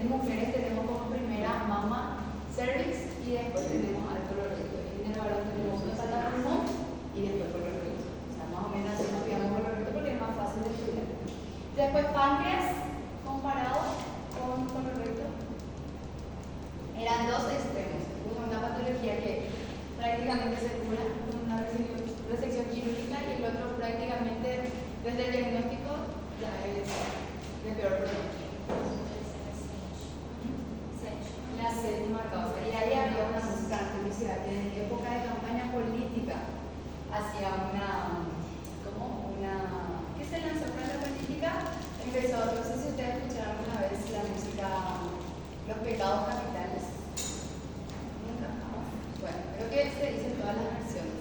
en mujeres tenemos como primera mama, cervix y después tenemos al color recto. En el varón tenemos próstata, pulmón y después color recto. O sea, más o menos así nos pillamos color recto porque es más fácil de estudiar. Después páncreas comparado con color recto. Eran dos extremos. Uno, una patología que prácticamente se cura con una resección quirúrgica y el otro prácticamente desde el diagnóstico ya es de peor pronóstico. La séptima causa. Y ahí había una característica que en época de campaña política hacía ¿qué se lanzó para la política? Empezó, no sé si ustedes escucharon una vez la música Los Pecados Capitales. Nunca, jamás. Bueno, creo que se dice en todas las versiones.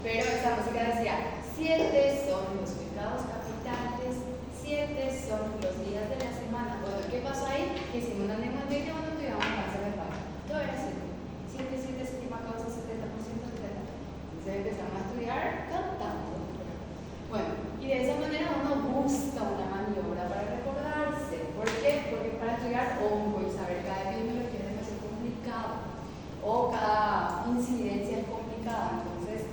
Pero esa música decía, 7 son los pecados capitales, 7 son los días de la semana. Bueno, ¿qué pasó ahí? Que hicimos una neumonía cuando tuvimos cáncer de paro. Todo era 7. 7, séptima causa, 70%, 70%. Entonces empezamos a estudiar cantando. Bueno, y de esa manera uno busca una maniobra para recordarse. ¿Por qué? Porque para estudiar hongo y saber cada epidemiología es demasiado complicado. O cada incidencia es complicada. Entonces,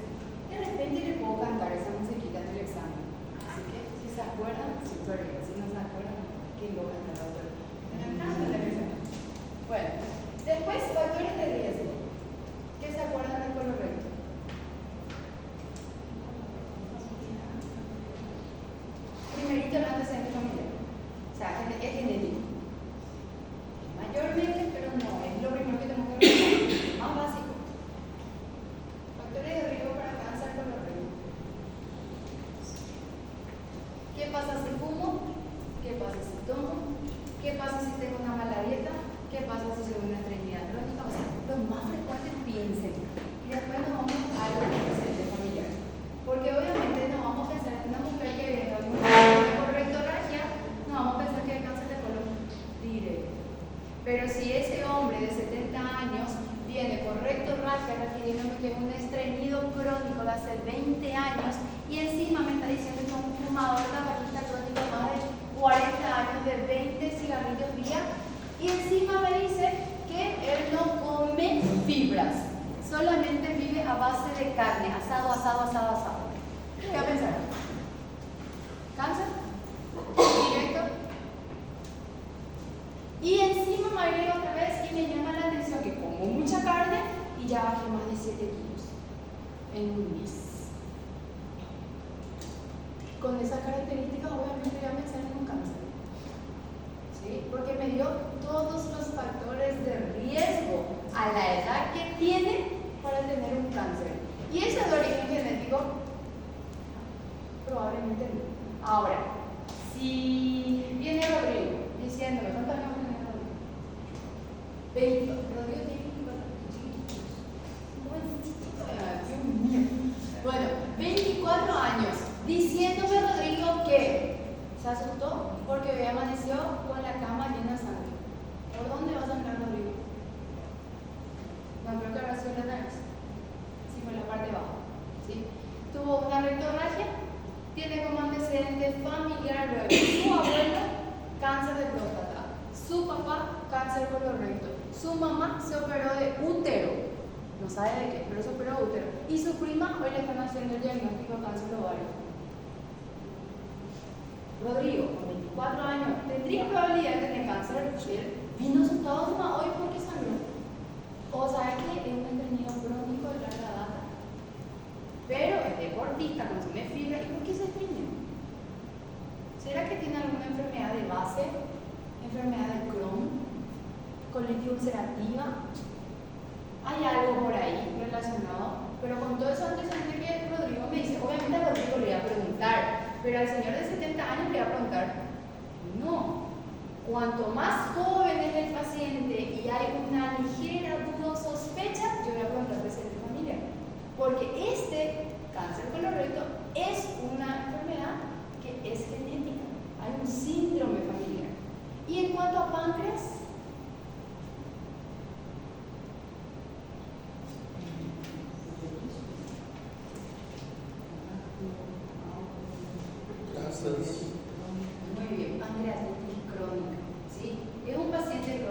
de repente le puedo cantar esa musiquita en el examen. Así que, si se acuerdan, súper bien. Si no se acuerdan, ¿quién lo cantará otro? Me encanta el examen. Bueno, después, factores de riesgo. ¿Qué se acuerdan del color recto? Primerito, el antecedente familiar. O sea, es genético. Mayormente, pero no es lo primero que tenemos que ver. Más básico. Factores de riesgo para cáncer color recto. ¿Qué pasa si fumo? ¿Qué pasa si tomo? ¿Qué pasa si tengo una mala dieta? ¿Qué pasa si tengo una estreñidad crónica? O sea, lo más frecuente piensen. Y después nos vamos a lo antecedente familiar. Porque obviamente no vamos a pensar en una mujer que viene con rectorragia, no vamos a pensar que hay cáncer de colon directo. Pero si ese hombre de 70 años viene con rectorragia, refiriéndome que es un estreñido crónico de hace 20 años y encima me está diciendo que es un fumador tabaquista crónico más de 40 años de 20 cigarrillos día y encima me dice que él no come fibras, solamente vive a base de carne, asado. ¿Qué voy a pensar? ¿Cáncer? ¿Directo? Y encima me agrega otra vez y me llama la atención que como mucha carne y ya bajé más de 7 kilos en un mes. Con esa característica obviamente voy a pensar en un cáncer. ¿Sí? Porque me dio todos los factores de riesgo a la edad que tiene para tener un cáncer. Y ese es de origen genético, probablemente no. Ahora, si viene Rodrigo diciéndome, ¿cuántos años tiene Rodrigo? Rodrigo tiene 24. Bueno, 24 años, diciéndome Rodrigo que se asustó porque hoy amaneció con la cama llena de sangre. ¿Por dónde vas a andar, Rodrigo? No creo que habrá sido la nariz. Sí, fue la parte de abajo. ¿Sí? Tuvo una rectorragia, tiene como antecedente familiar luego su abuelo, cáncer de próstata, su papá, cáncer color recto, su mamá se operó de útero, no sabe de qué, pero se operó de útero, y su prima hoy le están haciendo el diagnóstico de cáncer de ovario. Rodrigo, con 24 años, tendría probabilidad de tener cáncer, vino asustado hoy porque sangró. O sabes que es un estreñido crónico de larga data, pero es deportista, consume fibra. ¿Y por qué se estreñió? ¿Será que tiene alguna enfermedad de base? ¿Enfermedad de Crohn? ¿Colitis ulcerativa? Hay algo por ahí relacionado, pero con todo eso antecedente que Rodrigo me dice, obviamente a Rodrigo le voy a preguntar, pero al señor de 70 años le voy a preguntar, no. Cuanto más joven es el paciente y hay una ligera duda o sospecha, yo voy a preguntar presente familiar. Porque este cáncer color recto es una enfermedad que es genética. Hay un síndrome familiar. Y en cuanto a páncreas, muy bien, pancreatitis crónica, ¿sí? Es un paciente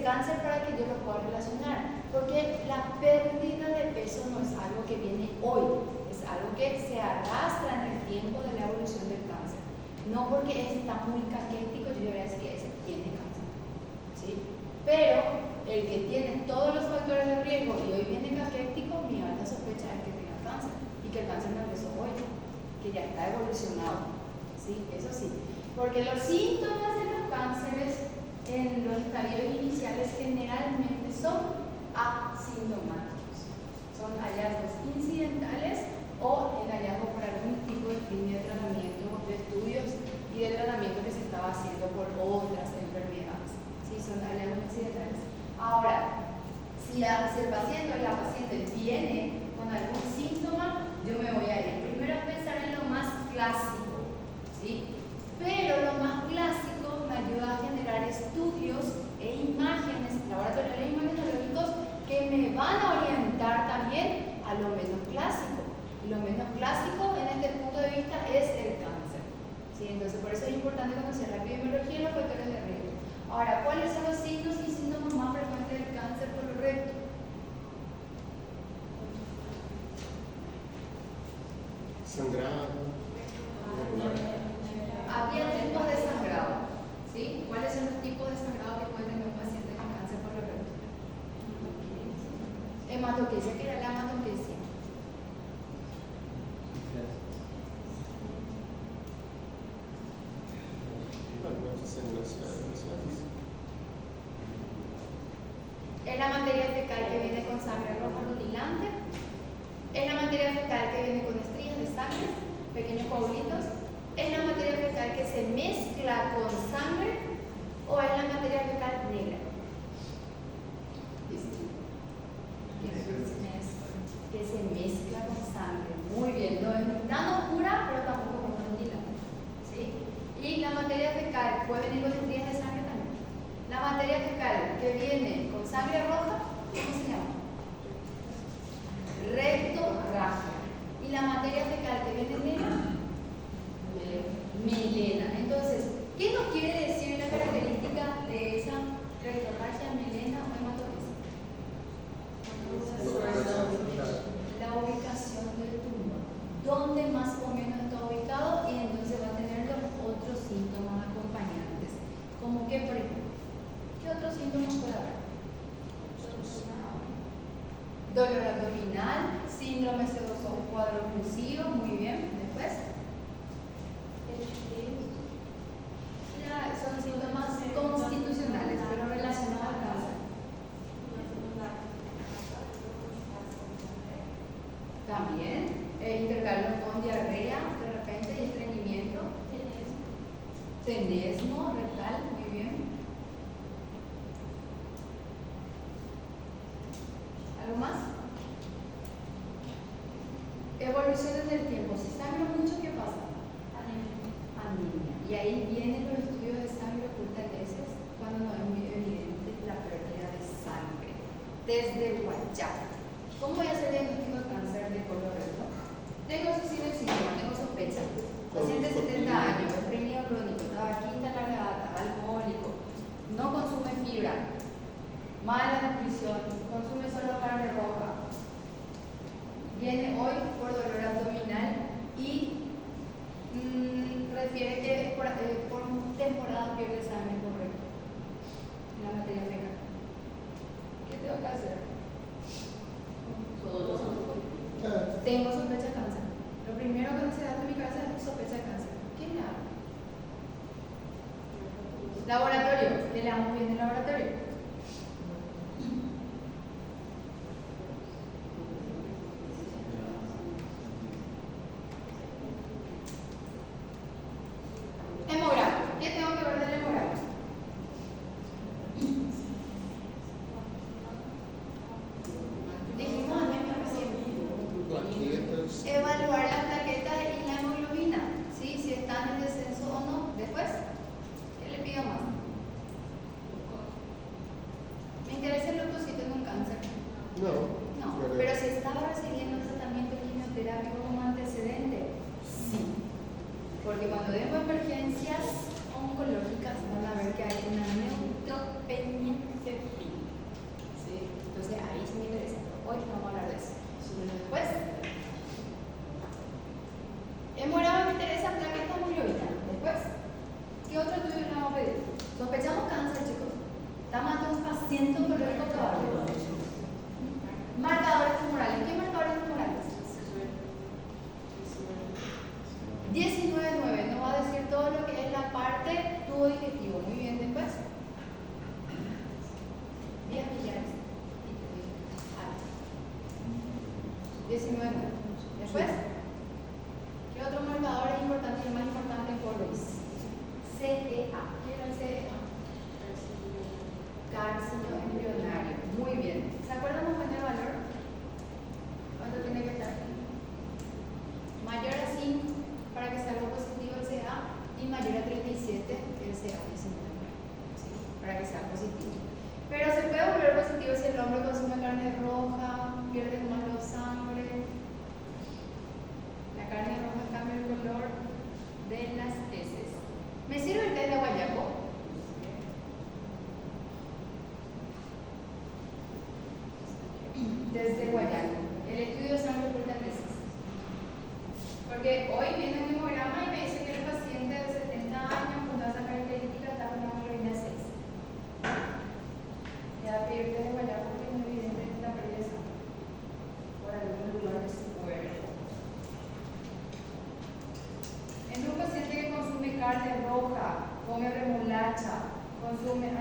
cáncer para que yo lo pueda relacionar, porque la pérdida de peso no es algo que viene hoy, es algo que se arrastra en el tiempo de la evolución del cáncer. No porque está muy caquético, yo voy a decir que ese tiene cáncer, ¿sí? Pero el que tiene todos los factores de riesgo y hoy viene caquético, mi alta sospecha es que tenga cáncer y que el cáncer no empezó hoy, que ya está evolucionado, ¿sí? Eso sí, porque los síntomas de los cánceres en los estadios iniciales generalmente son asintomáticos, son hallazgos incidentales o el hallazgo por algún tipo de fin de tratamiento, de estudios y de tratamiento que se estaba haciendo por otras enfermedades, ¿sí? Son hallazgos incidentales. Ahora, si el paciente o la paciente viene con algún síntoma, yo me voy a ir primero a pensar en lo más clásico, ¿sí? Pero lo más clásico me ayuda a generar estudios e imágenes laboratoriales y imagenológicos que me van a orientar también a lo menos clásico. Y lo menos clásico en este punto de vista es el cáncer, ¿sí? Entonces, por eso es importante conocer la epidemiología y los factores de riesgo. Ahora, ¿cuáles son los signos y síntomas más frecuentes del cáncer colorectal? Sangrado. Había tipos de sangrado, ¿sí? ¿Cuáles son los tipos de sangrado que puede tener un paciente con cáncer colorectal? Hematoquesia, ¿qué era la hematoquesia? Es la materia fecal que viene con sangre roja rutilante. Es la materia fecal que viene con estrías de sangre, pequeños coágulos. Es la materia fecal que se mezcla con sangre o es la materia fecal negra. Que se mezcla con sangre. Muy bien, no es tan oscura, pero tampoco muy rutilante, ¿sí? Y la materia fecal puede venir con estrías de sangre también. La materia fecal que viene con sangre roja, ¿cómo se llama? Rectorragia. Y la materia fecal que viene negra, melena. Entonces, ¿qué nos quiere decir la característica de esa rectorragia, melena o hematoquesia? La ubicación del tumor. ¿Dónde más o menos está ubicado? Y entonces va a tener los otros síntomas acompañantes. Como que, por ejemplo, ¿qué otros síntomas puede haber? Dolor abdominal, síndrome sedoso cuadro oclusivo, muy bien. Después, ya son síntomas constitucionales, pero relacionados al cáncer. También, intercalio con diarrea, de repente, y estreñimiento. Tenesmo rectal, muy bien. ¿Algo más? Evolución en el tiempo. Si sangra mucho, ¿qué pasa? Anemia. Y ahí vienen los estudios de sangre oculta a veces, cuando no es muy evidente la pérdida de sangre. Desde WhatsApp. ¿Cómo voy a hacer diagnóstico de cáncer de colorectal? Tengo síntoma, tengo sospecha. Paciente de 70 años, estreñido crónico, tabaquista larga data, alcohólico, no consume fibra, mala nutrición, consume solo carne roja. Viene hoy por dolor abdominal y refiere que por temporada pierde sangre, correcto, en la materia fecal. ¿Qué tengo que hacer? Tengo sospecha de cáncer. Lo primero que se da en mi cabeza es sospecha de cáncer. ¿Qué le hago? Laboratorio. ¿Qué le damos bien en el laboratorio? Hemograma. ¿Qué tengo que ver del hemograma? Dijimos anemia recién. Evaluar las plaquetas y la hemoglobina, ¿sí? Si están en descenso o no. Después, ¿qué le pido más? Me interesa el leucocito en un cáncer. No, pero si estaba recibiendo tratamiento quimioterápico como antecedente, sí. Porque cuando tengo emergencias oncológicas van a ver que hay una neutropenia febril. ¿Sí? Entonces ahí sí me interesa. Hoy no vamos a hablar de eso. Después, hemorama me interesa, plaqueta hemoglobina. Después, ¿qué otro estudio le vamos a pedir? Sospechamos cáncer, chicos. Está matando un paciente oncológico probable. Marcadores tumorales. ¿Qué marcadores tumorales? 19.9. No va a decir todo lo que es la parte tubo digestivo. Muy bien, después. Vías biliares. 19.9. Después. ¿Qué otro marcador es importante y el más importante por Luis? CEA. ¿Qué era el CEA? Carcinoma embrionario. Muy bien. ¿Se acuerdan cómo el valor? ¿Cuánto tiene que estar? Mayor a 5 para que salga positivo el CA y mayor a 37 el CA19. ¿Sí? Para que sea positivo. Pero se puede volver positivo si el hombre consume carne roja, pierde más la sangre. La carne roja cambia el color de las heces. ¿Me sirve el test de guayaco? Desde guayaco. El estudio de sangre oculta en heces. Porque hoy viene un hemograma y me dice que el paciente de 70 años con toda esa característica está con una hemoglobina 6. Le va a pedir test de guayaco porque es muy evidente que está pérdida de sangre por algún lugar de su cuerpo. Entre un paciente que consume carne roja, come remolacha, consume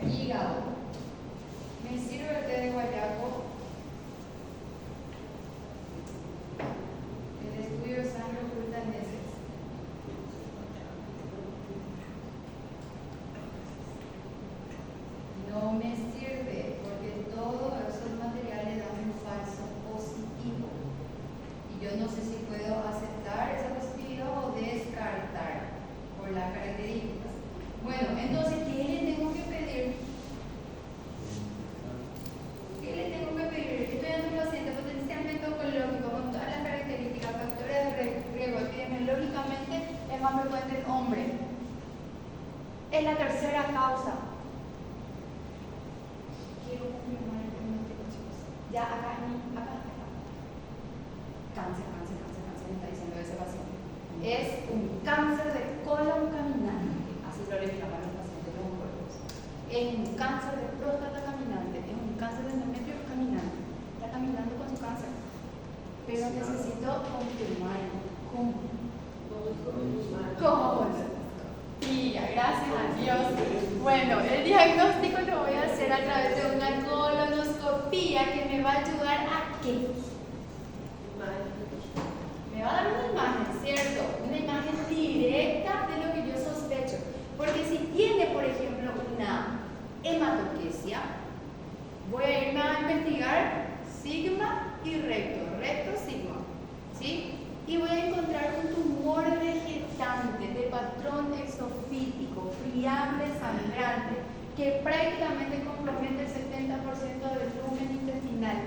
hígado, me sirve el test de guayaco. El estudio de sangre oculta en heces. No me sirve porque todos esos materiales dan un falso positivo. Y yo no sé si puedo aceptar esa positividad o descartar por las características. Bueno, entonces, ¿qué le tengo que pedir? ¿Qué le tengo que pedir? Estoy ante un paciente potencialmente oncológico con todas las características, factores de riesgo epidemiológicamente es más frecuente en hombre. Es la tercera causa. Quiero confirmar el diagnóstico, chicos. Ya acá. Cáncer, me está diciendo ese paciente. Es un cáncer de colon caminante. Así lo le llaman los pacientes oncólogos. Es un cáncer de próstata caminante. Es un cáncer de endometrio caminante. Está caminando con su cáncer. Pero necesito confirmarlo. ¿Cómo? Y gracias a Dios. Bueno, el diagnóstico lo voy a hacer a través de una colonoscopía que me va a ayudar a ¿qué? Me va a dar una imagen, ¿cierto? Una imagen directa de lo que yo sospecho. Porque si tiene, por ejemplo, una hematoquesia, voy a irme a investigar sigma y recto. Recto, sigma. ¿Sí? Y voy a encontrar un tumor vegetante de patrón exofítico, friable, sangrante, que prácticamente compromete el 70% del lumen intestinal.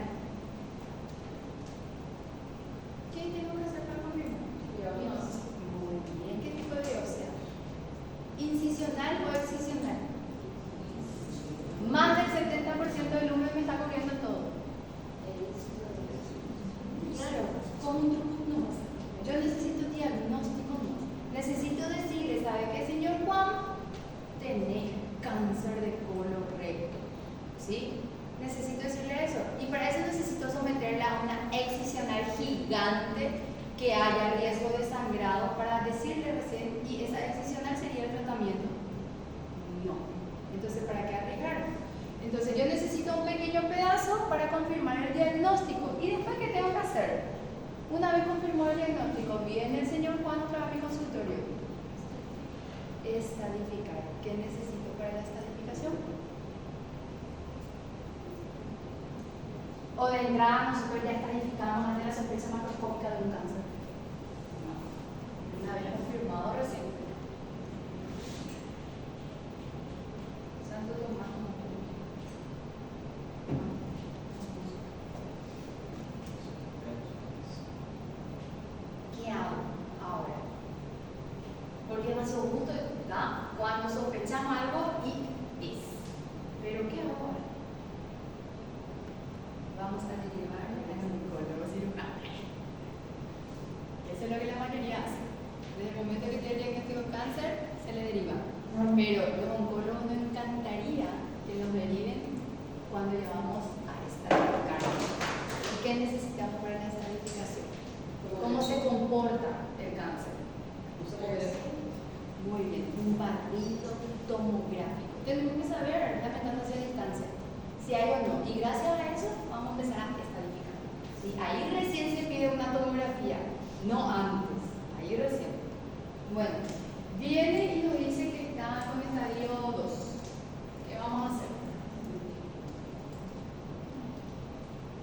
¿Qué tengo que hacer para confirmar? Biopsia. Muy bien. ¿Qué tipo de biopsia? ¿Incisional o excisional? Más del 70% del lumen me está cubriendo todo. Claro, con un truco no basta. Yo necesito diagnóstico no. Necesito decirle, ¿sabe qué, señor Juan? Tenés cáncer de colon recto. ¿Sí? Necesito decirle eso. Y para eso necesito someterla a una excisional gigante que haya riesgo de sangrado para decirle recién, ¿y esa excisional sería el tratamiento? No. Entonces, ¿para qué arriesgar? Entonces, yo necesito un pequeño pedazo para confirmar el diagnóstico. ¿Y después qué tengo que hacer? Una vez confirmado el diagnóstico, viene el señor Juan otra vez a mi consultorio. Estadificar. ¿Qué necesito para la estadificación? O de entrada nosotros ya estadificamos ante la sorpresa macroscópica de un cáncer. No. Una vez confirmado recién. Santo Tomás. ¿Qué hago ahora? Porque demasiado gusto, ¿verdad? Cuando sospechamos algo y es. Pero ¿qué hago ahora? Vamos a derivar al oncólogo cirujano. Eso es lo que la mayoría hace. Desde el momento que tiene diagnóstico de cáncer, se le deriva. Pero los oncólogos nos encantaría que nos deriven cuando llevamos a estadificar. ¿Qué necesitamos para la estadificación? ¿Cómo se comporta el cáncer? Muy bien, un barrido tomográfico. Tenemos que saber la metástasis a distancia, si hay o no. Y gracias a eso vamos a empezar a estadificar. ¿Sí? Ahí recién se pide una tomografía, no antes. Ahí recién. Bueno, viene y nos dice que está con estadio 2. ¿Qué vamos a hacer?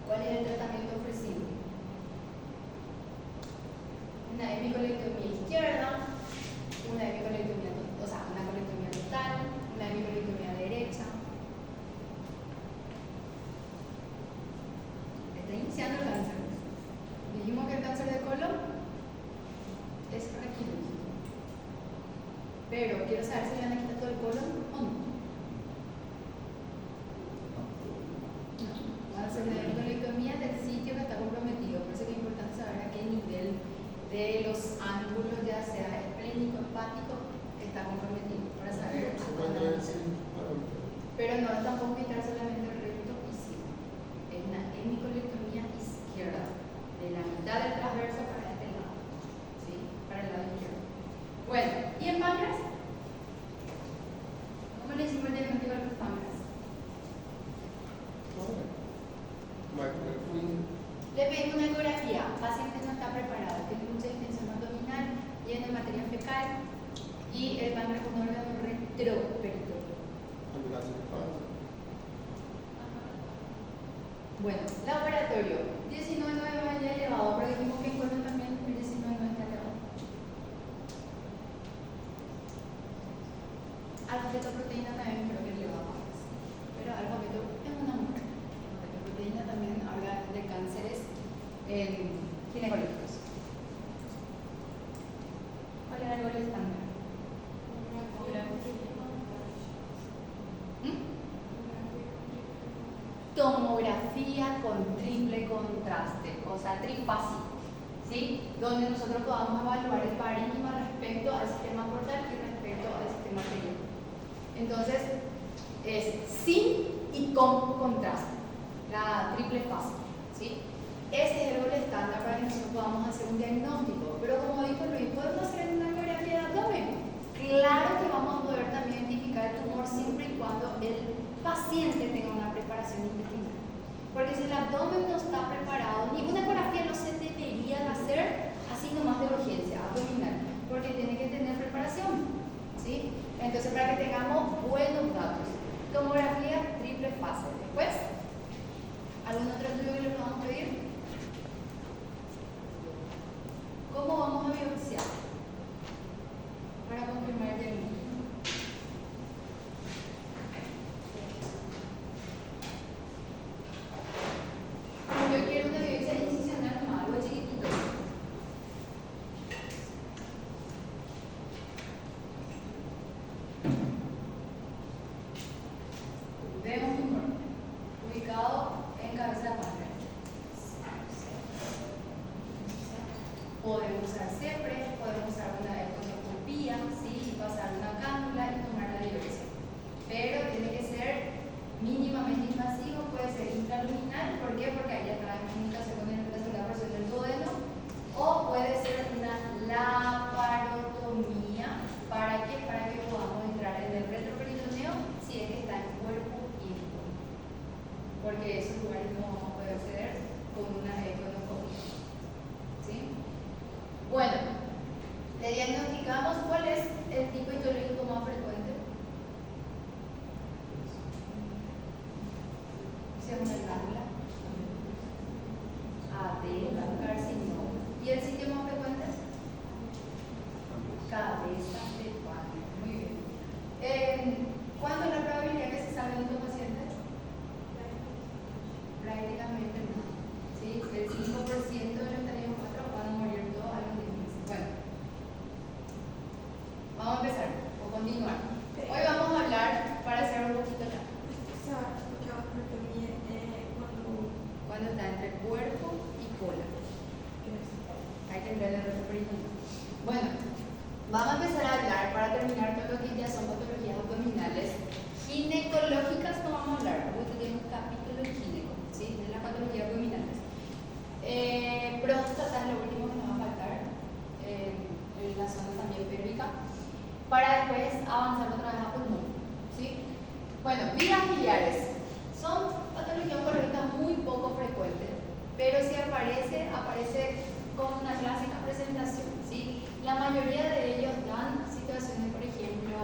¿Cuál es el tratamiento ofrecido? Una hemicolectomía izquierda, una hemicolectomía, una colectomía total, una hemicolectomía derecha. Está iniciando el cáncer. Dijimos que el cáncer de colon es requirúrgico. Pero quiero saber si le van a quitar todo el colon o no. Van a hacer una hemicolectomía del sitio que está comprometido. Por eso es importante saber a qué nivel de los ángulos, ya sea esplénico, hepático, está comprometido. Para saber. Pero no tampoco quitar solamente el recto y sí. Es una hemicolectomía izquierda, de la mitad del transverso para este lado. ¿Sí? Para el lado izquierdo. Bueno, ¿y en páncreas? ¿Cómo le hicimos el diagnóstico de los páncreas? Le pedimos una ecografía. El paciente no está preparado, tiene mucha distensión abdominal, lleno de materia fecal y el páncreas es un órgano retroperitorio. Bueno, laboratorio. 19 no vaya elevado, pero dijimos que en colon también el 19 no está elevado. Alfa-fetoproteína también creo que es elevado. Pero alfa-feto es una mujer. Alfa-fetoproteína también habla de cánceres ginecológicos. ¿Cuál era el gol estándar? Tomografía con triple contraste, o sea, trifásico, ¿sí? Donde nosotros podamos evaluar el parénquima respecto al sistema portal y respecto al sistema periódico. Entonces, es sin y con contraste, la triple fase, ¿sí? Ese es el gol estándar para que nosotros podamos hacer un diagnóstico. Pero como dijo Luis, ¿podemos hacer una ecografía de abdomen? Claro que vamos a poder también identificar el tumor siempre y cuando el paciente tenga una preparación intestinal. Porque si el abdomen no está preparado, ninguna ecografía no se debería de hacer así nomás de urgencia abdominal, porque tiene que tener preparación, ¿sí? Entonces, para que tengamos buenos datos, tomografía triple fase. Después, ¿algún otro estudio que le podamos pedir? ¿Cómo vamos a biopsiar? Para confirmar el diagnóstico. Yo quiero una biopsia incisional nomás, algo chiquitito. Vemos un tumor ubicado en cabeza de páncreas. Podemos usar CEPRE, podemos usar una ecoscopía, ¿sí? Pasar una cánula y tomar la biopsia. Pero tiene que ser mínimamente invasivo, puede ser intraluminal. ¿Por qué? Porque ahí ya está en comunicación con la segunda porción del duodeno. O puede ser una laparotomía. ¿Para qué? Para que podamos entrar en el retroperitoneo si es que está en cuerpo ínfimo. Porque esos lugares no vamos a poder acceder con una ecoscopía. ¿Sí? Bueno, le diagnosticamos cuál es el tipo histológico más frecuente. Si es una glándula, adenocarcinoma. ¿Y el sitio más frecuente? Cabeza de páncreas. Muy bien. ¿Cuánto es la probabilidad que se salven estos pacientes? Prácticamente no. ¿Sí? El 5% de los estadios 4 van a morir todos a los 10 meses. Bueno, vamos después avanzar otra vez a pulmón. ¿Sí? Bueno, vías biliares son patología oncológica muy poco frecuente, pero si aparece, aparece con una clásica presentación. ¿Sí? La mayoría de ellos dan situaciones, por ejemplo,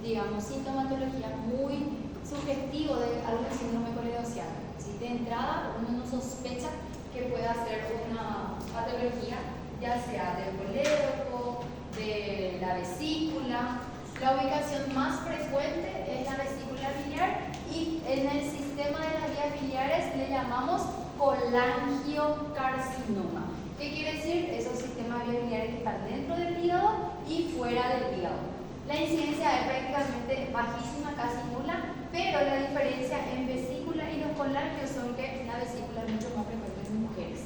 digamos, sintomatología muy sugestivo de algún síndrome coledociano. ¿Sí? De entrada, uno no sospecha que pueda ser una patología, ya sea del colédoco, de la vesícula. La ubicación más frecuente es la vesícula biliar y en el sistema de las vías biliares le llamamos colangiocarcinoma. ¿Qué quiere decir? Esos sistemas biliares que están dentro del hígado y fuera del hígado. La incidencia es prácticamente bajísima, casi nula, pero la diferencia en vesícula y los colangios son que la vesícula es mucho más frecuente en mujeres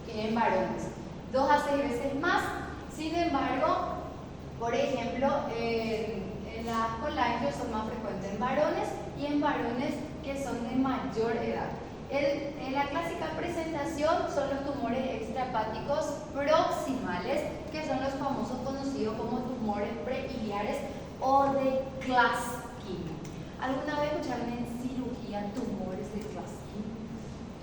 que en varones, 2 a 6 veces más. Sin embargo, por ejemplo, las colangios son más frecuentes en varones y en varones que son de mayor edad. En la clásica presentación son los tumores extrahepáticos proximales, que son los famosos conocidos como tumores prebiliares o de Klatskin. ¿Alguna vez escucharon en cirugía tumores de Klatskin?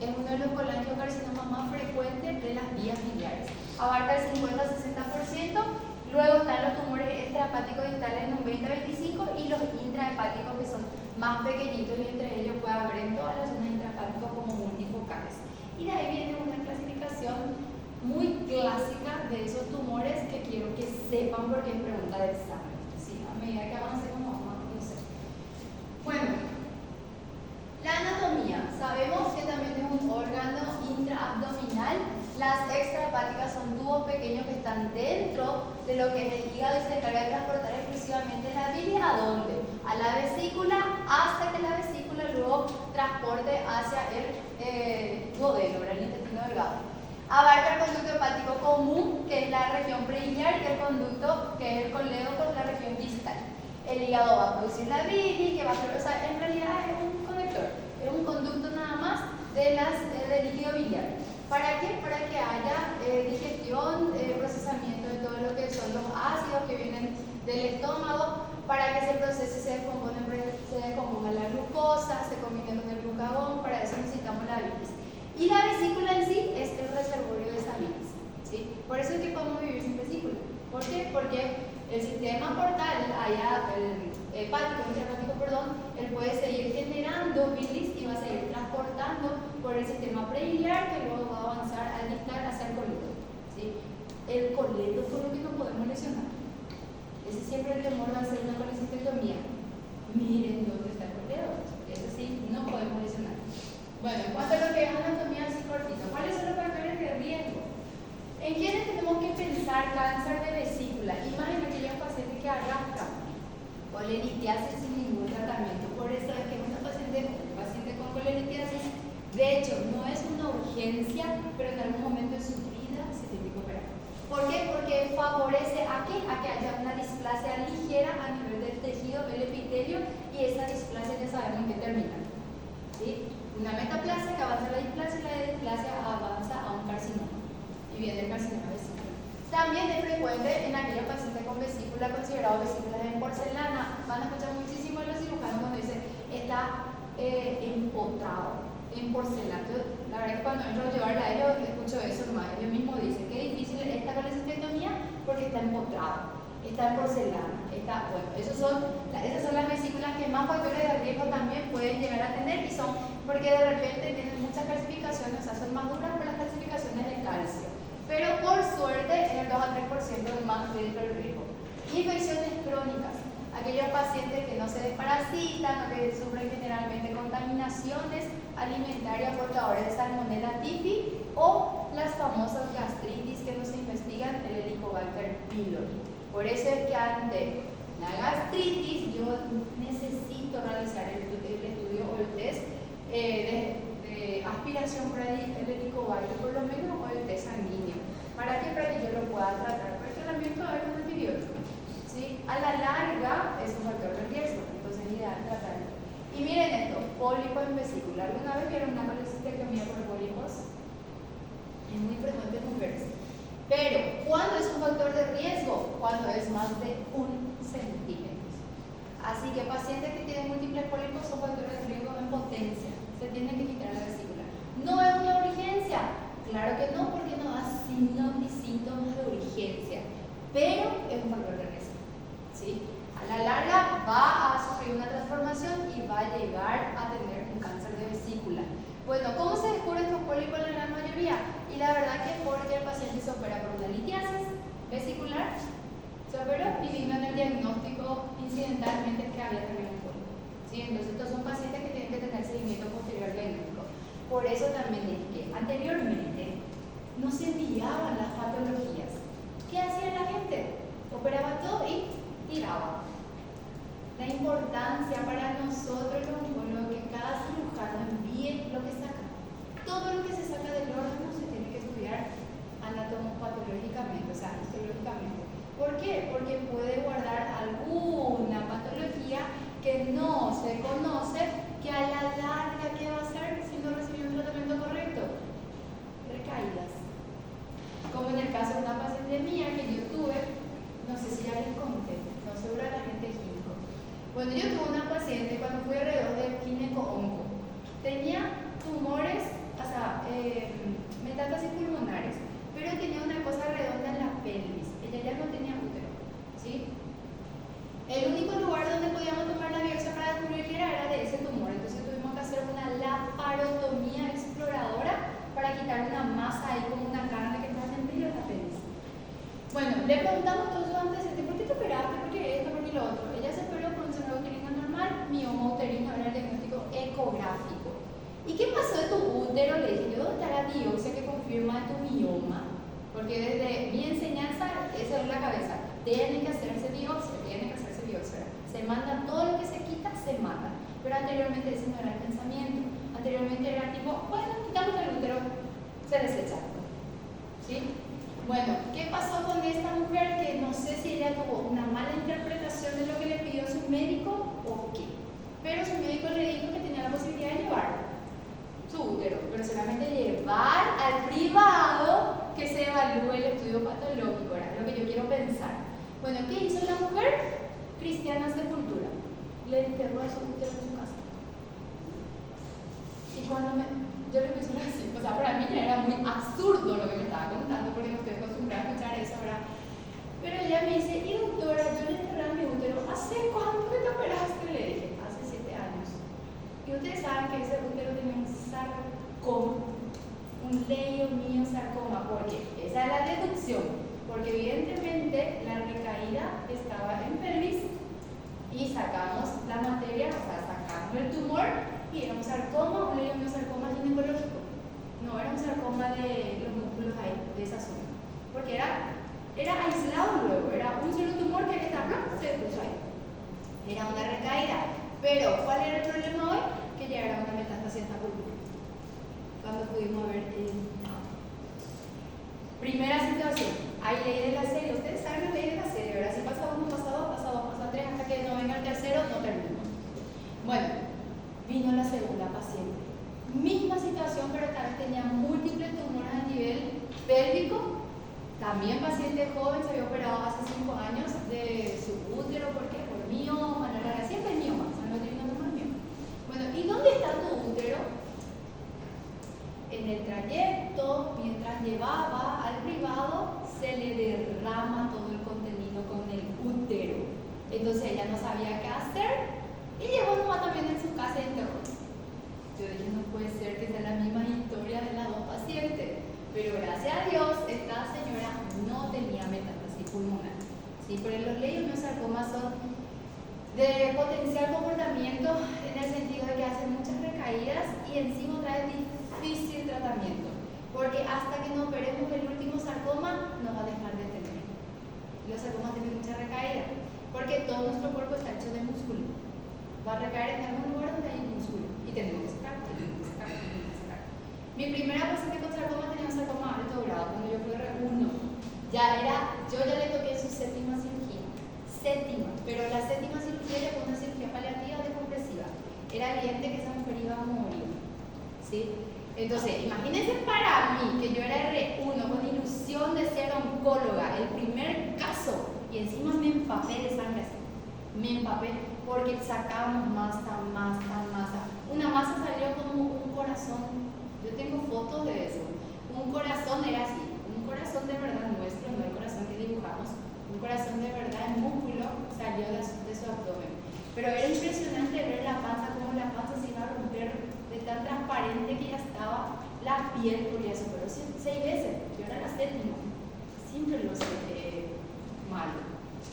Es uno de los colangiocarcinomas más frecuentes de las vías biliares. Abarca el 50-60%. Luego están los tumores extrahepáticos distales en un 20-25% y los intrahepáticos, que son más pequeñitos, y entre ellos puede haber en todas las zonas intrahepáticas como multifocales. Y de ahí viene una clasificación muy clásica de esos tumores que quiero que sepan porque es pregunta de examen. ¿Sí? A medida que avancemos vamos a conocer. Bueno, la anatomía. Sabemos que también es un órgano intraabdominal. Las extrahepáticas son tubos pequeños que están dentro de lo que es el hígado y se encarga de transportar exclusivamente la bilis. ¿A dónde? A la vesícula, hasta que la vesícula luego transporte hacia el duodeno, el intestino delgado. Abarca el conducto hepático común, que es la región prebiliar, y el conducto, que es el colédoco, la región distal. El hígado va a producir la bilis, que va a procesar, en realidad es un conector, es un conducto nada más del líquido biliar. ¿Para qué? Para que haya digestión, procesamiento de todo lo que son los ácidos que vienen del estómago, para que ese proceso se descomponga la glucosa, se combine con el glucagón. Para eso necesitamos la bilis. Y la vesícula en sí es el reservorio de esa bilis. ¿Sí? Por eso es que podemos vivir sin vesícula. ¿Por qué? Porque el sistema portal, el intrahepático, él puede seguir generando bilis y va a seguir transportando por el sistema prebiliar, que luego va a avanzar al distal hacia el colédoco. ¿Sí? El colédoco es lo que no podemos lesionar. Ese siempre el temor va a ser una colecistectomía. Miren dónde está el colédoco. Eso sí, no podemos lesionar. Bueno, en cuanto a lo que es anatomía así cortito, ¿cuáles son los factores de riesgo? ¿En quiénes tenemos que pensar cáncer de vesícula? Y más en aquellos pacientes que arrastran colelitiasis sin ningún tratamiento. Por eso es que un paciente con colelitiasis, de hecho, no es una urgencia, pero en algún momento de su vida se tiene que operar. ¿Por qué? Porque favorece a qué? A que haya una displasia ligera a nivel del tejido del epitelio, y esa displasia ya sabemos en qué termina. ¿Sí? Una metaplasia que avanza la displasia, y la displasia avanza a un carcinoma. Y viene el carcinoma vesícula. También es frecuente en aquellos pacientes con vesícula, considerados vesículas en porcelana. Van a escuchar muchísimo a los cirujanos cuando dicen está empotrado en porcelana. La verdad es que cuando entro a llevarla a ellos escucho eso nomás. Ellos mismos dicen que difícil esta colecistectomía porque está empotrado, está en porcelana. Bueno, esas son las vesículas que más factores de riesgo también pueden llegar a tener, y son porque de repente tienen muchas calcificaciones, o sea, son más duras por las calcificaciones de calcio. Pero por suerte, en el 2 a 3% es más dentro del riesgo. Infecciones crónicas, aquellos pacientes que no se desparasitan o que sufren generalmente contaminaciones alimentarias portadores de Salmonella typhi, o las famosas gastritis que no se investigan, el Helicobacter pylori. Por eso es que ante la gastritis yo necesito realizar el estudio o el test de aspiración por el Helicobacter, por lo menos, o el test sanguíneo. ¿Para qué? Para que yo lo pueda tratar, porque también puede haber un antibiótico. ¿Sí? A la larga es un factor de riesgo, entonces es ideal tratarlo. Y miren esto, pólipo en vesícula. ¿Alguna vez vieron una colecistectomía por pólipos? Es muy frecuente en mujeres. Pero, ¿cuándo es un factor de riesgo? cuando es más de 1 centímetro. Así que pacientes que tienen múltiples pólipos son factores de riesgo de impotencia. Se tienen que quitar la vesícula. ¿No es una urgencia? Claro que no, porque no da signos ni síntomas de urgencia. Pero es un factor de riesgo. ¿Sí? A la larga va a sufrir una transformación y va a llegar a tener un cáncer de vesícula. Bueno, ¿cómo se descubren estos pólipos en la gran mayoría? Y la verdad que es porque el paciente se opera por una litiasis vesicular, se operó y vino en el diagnóstico incidentalmente que había también un pólipo. ¿Sí? Entonces estos son pacientes que tienen que tener seguimiento posterior al diagnóstico. Por eso también dije que anteriormente no se enviaban las patologías. ¿Qué hacía la gente? Operaba todo y tiraba. La importancia para nosotros los oncólogos que cada cirujano envíe lo que saca. Todo lo que se saca del órgano se tiene que estudiar anatomopatológicamente, o sea, histológicamente. ¿Por qué? Porque puede guardar alguna patología que no se conoce, que a la larga, ¿qué va a hacer si no recibió un tratamiento correcto? Recaídas. Como en el caso de una paciente mía que yo tuve, no sé si ya les conté, no seguro a la gente es gineco. Bueno, yo tuve una paciente cuando fui alrededor del gineco-onco. Tenía tumores, o sea, metástasis pulmonares, pero tenía una cosa redonda en la pelvis. Ella ya no tenía útero, ¿sí? El único lugar donde podíamos tomar la biopsia para descubrir qué era de ese tumor. Entonces tuvimos que hacer una laparotomía exploradora para quitar una masa ahí como una carne que estaba en medio de la pelvis. Bueno, le preguntamos todos los antecedentes, ¿por qué te operaste? ¿Por qué esto? ¿Por qué lo otro? Ella se operó por un seno uterino normal, mioma uterino era el diagnóstico ecográfico. ¿Y qué pasó de tu útero? Le dije, ¿dónde está la biopsia que confirma tu mioma? Porque desde mi enseñanza, esa es la cabeza. Tiene que hacerse biopsia, tiene que hacerse biopsia. Se manda todo lo que se quita, se mata. Pero anteriormente ese no era el pensamiento. Anteriormente era tipo, bueno, quitamos el útero, se desecha. ¿Sí? Bueno, ¿qué pasó con esta mujer? Que no sé si ella tuvo una mala interpretación de lo que le pidió su médico o qué. Pero su médico le dijo que tenía la posibilidad de llevar su útero, pero solamente llevar al privado que se evalúe el estudio patológico, era lo que yo quiero pensar. Bueno, ¿qué hizo la mujer? Cristiana sepultura. Le enterró a su útero en su casa. Y cuando yo le puse así, o sea, para mí ya era muy absurdo lo que me estaba contando, porque no estoy acostumbrada a escuchar eso, ¿verdad? Pero ella me dice, y doctora, yo le enterré a mi útero, ¿hace cuánto que te operaste? Le dije, hace 7 años. Y ustedes saben que ese útero tenía un sarcoma, un leiomyosarcoma, porque esa es la deducción, porque evidentemente la recaída estaba en pelvis y sacamos la materia, o sea, sacamos el tumor y era un sarcoma, un leiomyosarcoma ginecológico. No era un sarcoma de los músculos ahí, de esa zona, porque era aislado luego, era un solo tumor que estaba, se puso ahí. Era una recaída. Pero, ¿cuál era el problema hoy? Que ya era una metástasis en la pulmón. Cuando pudimos ver el primera situación, hay ley de la serie. Ustedes saben la ley de la serie, ¿verdad? Si pasa uno, pasa dos, pasa dos, pasa tres, hasta que no venga el tercero, no terminamos. Bueno, vino la segunda paciente. Misma situación, pero esta vez tenía múltiples tumores a nivel pélvico. También paciente joven, se había operado hace 5 años de su útero, ¿por qué? Por mioma, siempre mioma, o sea, no tiene nada más mioma. Bueno, ¿y dónde está tu útero? En el trayecto, mientras llevaba al privado, se le derrama todo el contenido con el útero. Entonces ella no sabía qué hacer y llevó nomás también en su casa y enterró. Yo dije, no puede ser que sea la misma historia de las dos pacientes. Pero gracias a Dios, esta señora no tenía metástasis pulmonar. ¿Sí? Pero los leiomyosarcomas son de potencial comportamiento en el sentido de que hacen muchas recaídas y encima trae difícil tratamiento. Porque hasta que no operemos el último sarcoma, no va a dejar de tener. Los sarcomas tienen mucha recaída. Porque todo nuestro cuerpo está hecho de músculo. Va a recaer en algún lugar donde hay músculo. Y tenemos que sacar, tenemos que sacar, tenemos que sacar. Mi primera paciente con sarcoma tenía un sarcoma alto grado cuando yo fui R1. Yo ya le toqué su séptima cirugía. Pero la séptima cirugía fue una cirugía paliativa decompresiva. Era evidente que esa mujer iba a morir. ¿Sí? Entonces, imagínense para mí que yo era R1 con ilusión de ser oncóloga, el primer caso, y empapé de sangre así. Me empapé porque sacábamos masa. Una masa salió como un corazón. Yo tengo fotos de eso. Un corazón era así. Un corazón de verdad nuestro, no el corazón que dibujamos. Un corazón de verdad en músculo salió de su abdomen. Pero era impresionante ver la panza, cómo la panza se iba a romper de tan transparente que ya estaba. La piel porque ya superó 6 veces. Yo era la 7ª. Siempre lo sé mal,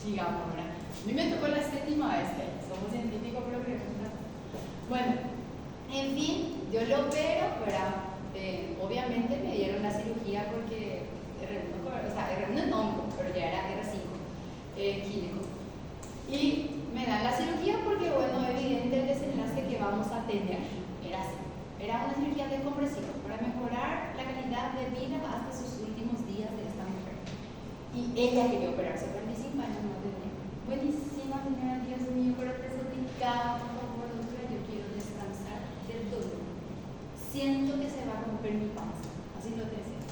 digamos, ¿verdad? A mí me tocó la 7ª vez, somos científicos, pero creo que no. Bueno, en fin, yo lo opero, ¿verdad? Obviamente me dieron la cirugía porque R1 es onco, pero ya era R5, químico. Y me dan la cirugía porque, bueno, evidente el desenlace que vamos a tener era así. Era una cirugía descompresiva para mejorar la calidad de vida hasta sus últimos días de esta mujer. Y ella quería operarse, 45 años no tenía. Buenísima, señora, Dios mío, pero te suplicaba, por favor, doctora, yo quiero descansar del dolor. Siento que se va a romper mi panza. Así lo te decía.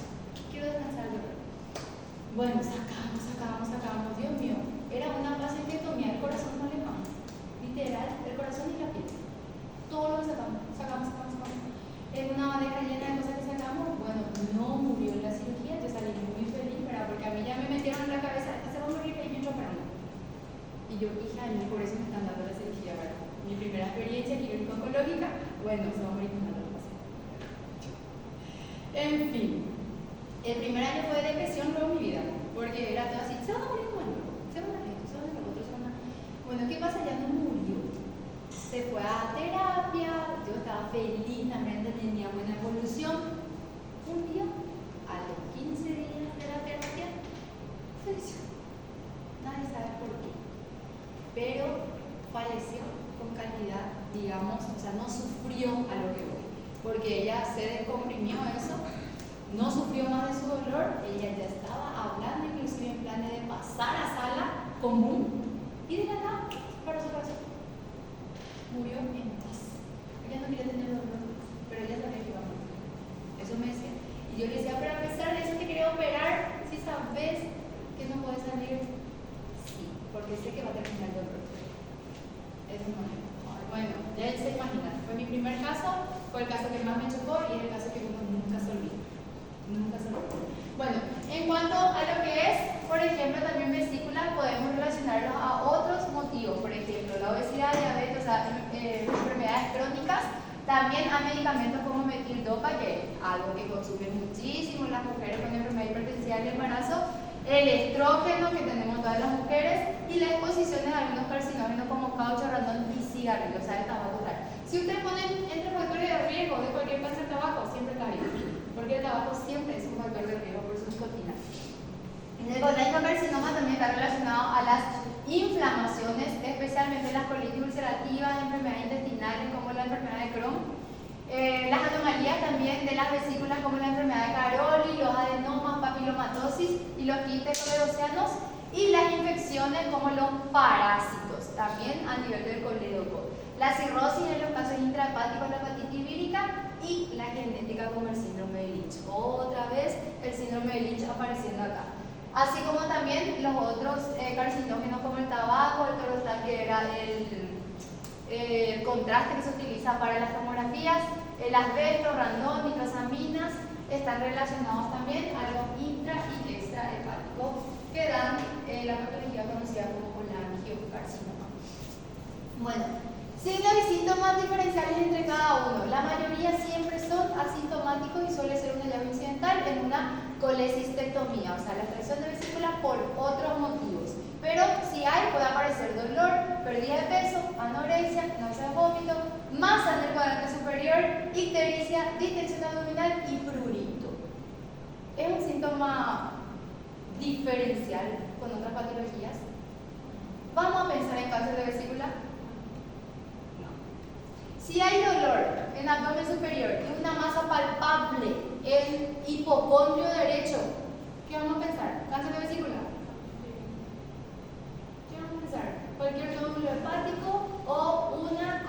Quiero descansar del dolor. Bueno, sacamos. Dios mío, era una vasectomía del corazón no le vamos. Literal, el corazón y la piel. Todo lo que sacamos. En una bandeja llena de cosas que sacamos, bueno, no murió en la cirugía, yo salí muy feliz, ¿verdad? Porque a mí ya me metieron en la cabeza, se va a morir y yo operando. Y yo, hija, por eso me están dando la cirugía, ¿verdad? Mi primera experiencia quirúrgico-oncológica, bueno, se va a morir con la paciente. En fin, el primer año fue de depresión luego mi vida, porque era todo así, se van a morir con algo, se van a esto, se van a lo otro, se van a... Bueno, ¿qué pasa? Ya no murió. Se fue a terapia, yo estaba feliz, también tenía buena evolución. Un día, a los 15 días de la terapia, falleció. Nadie sabe por qué. Pero falleció con calidad, digamos, o sea, no sufrió a lo que voy. Porque ella se descomprimió eso, no sufrió más de su dolor, ella ya estaba hablando, inclusive en planes de pasar a sala común. Y de la nada, para su corazón. Murió en paz. Ella no quería tener dolor, pero ella sabía que iba a morir. Eso me decía. Y yo le decía, pero a pesar de eso te quería operar, si sabes que no puedes salir, sí, porque sé que va a terminar el dolor. Eso no es. Bueno, ya se imaginan, fue mi primer caso, fue el caso que más me chocó y es el caso que uno nunca se olvida. Nunca se olvida. Bueno, en cuanto a lo que es, por ejemplo, también vesícula, podemos relacionarlo a otros motivos, por ejemplo, la obesidad, diabetes, o sea, enfermedades crónicas, también a medicamentos como metildopa, que es algo que consumen muchísimo las mujeres con enfermedad hipertensiva del embarazo, el estrógeno que tenemos todas las mujeres y la exposición de algunos carcinógenos como caucho, radón y cigarrillo, o sea, el tabaco. Si ustedes ponen entre factores de riesgo de cualquier cáncer de tabaco, siempre está ahí, porque el tabaco siempre es un factor de riesgo por su nicotina. El colangiocarcinoma también está relacionado a las inflamaciones, especialmente las colitis ulcerativas, enfermedades intestinales como la enfermedad de Crohn, las anomalías también de las vesículas como la enfermedad de Caroli, los adenomas, papilomatosis y los quistes coledoceanos, y las infecciones como los parásitos, también a nivel del colédoco. La cirrosis en los casos intrahepáticos, la hepatitis vírica y la genética como el síndrome de Lynch. Otra vez el síndrome de Lynch apareciendo acá. Así como también los otros carcinógenos como el tabaco, el tolostal, que era el contraste que se utiliza para las tomografías, el asbesto, radón, nitrosaminas, están relacionados también a los intra y extrahepáticos que dan la patología conocida como colangiocarcinoma. Bueno, signos y síntomas diferenciales entre cada uno. La mayoría siempre son asintomáticos y suele ser un hallazgo incidental en una colecistectomía, o sea, la extracción de vesícula por otros motivos. Pero si hay, puede aparecer dolor, pérdida de peso, anorexia, náusea, vómito, masa en el cuadrante superior, ictericia, distensión abdominal y prurito. Es un síntoma diferencial con otras patologías. Vamos a pensar en cáncer de vesícula. Si hay dolor en abdomen superior y una masa palpable en hipocondrio derecho, ¿qué vamos a pensar? ¿Cáncer de vesícula? ¿Qué vamos a pensar? Cualquier nódulo hepático o una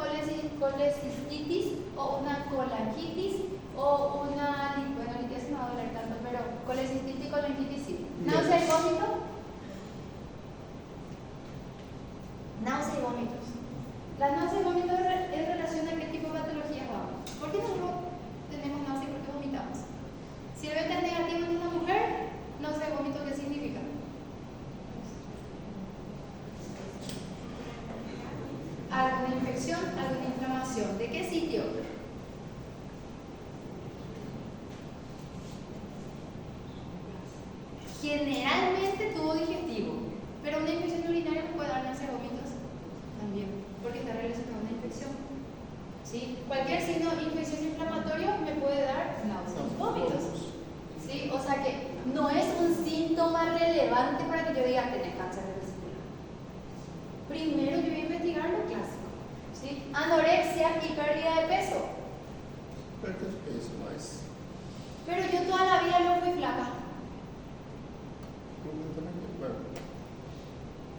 colecistitis o una colangitis o una, bueno, litis no va a doler tanto, pero colecistitis y colangitis sí. ¿Náusea y vómito? Las náuseas y vómitos en relación a qué tipo de patologías vamos. ¿Por qué nosotros tenemos náuseas y por qué vomitamos? Si el beta es negativo en una mujer, náusea y vómito, ¿qué significa? Alguna infección, alguna inflamación. ¿De qué sitio? Generalmente tubo digestivo, pero una infección urinaria nos puede dar náuseas y vómitos también, porque está relacionada a una infección. ¿Sí? Cualquier signo de infección inflamatoria me puede dar náuseas y vómitos. ¿Sí? O sea que no es un síntoma relevante para que yo diga tener cáncer de vesícula. Primero yo voy a investigar lo clásico. ¿Sí? Anorexia y pérdida de peso. Pérdida de peso, mas. Pero yo toda la vida lo fui flaca. Bueno,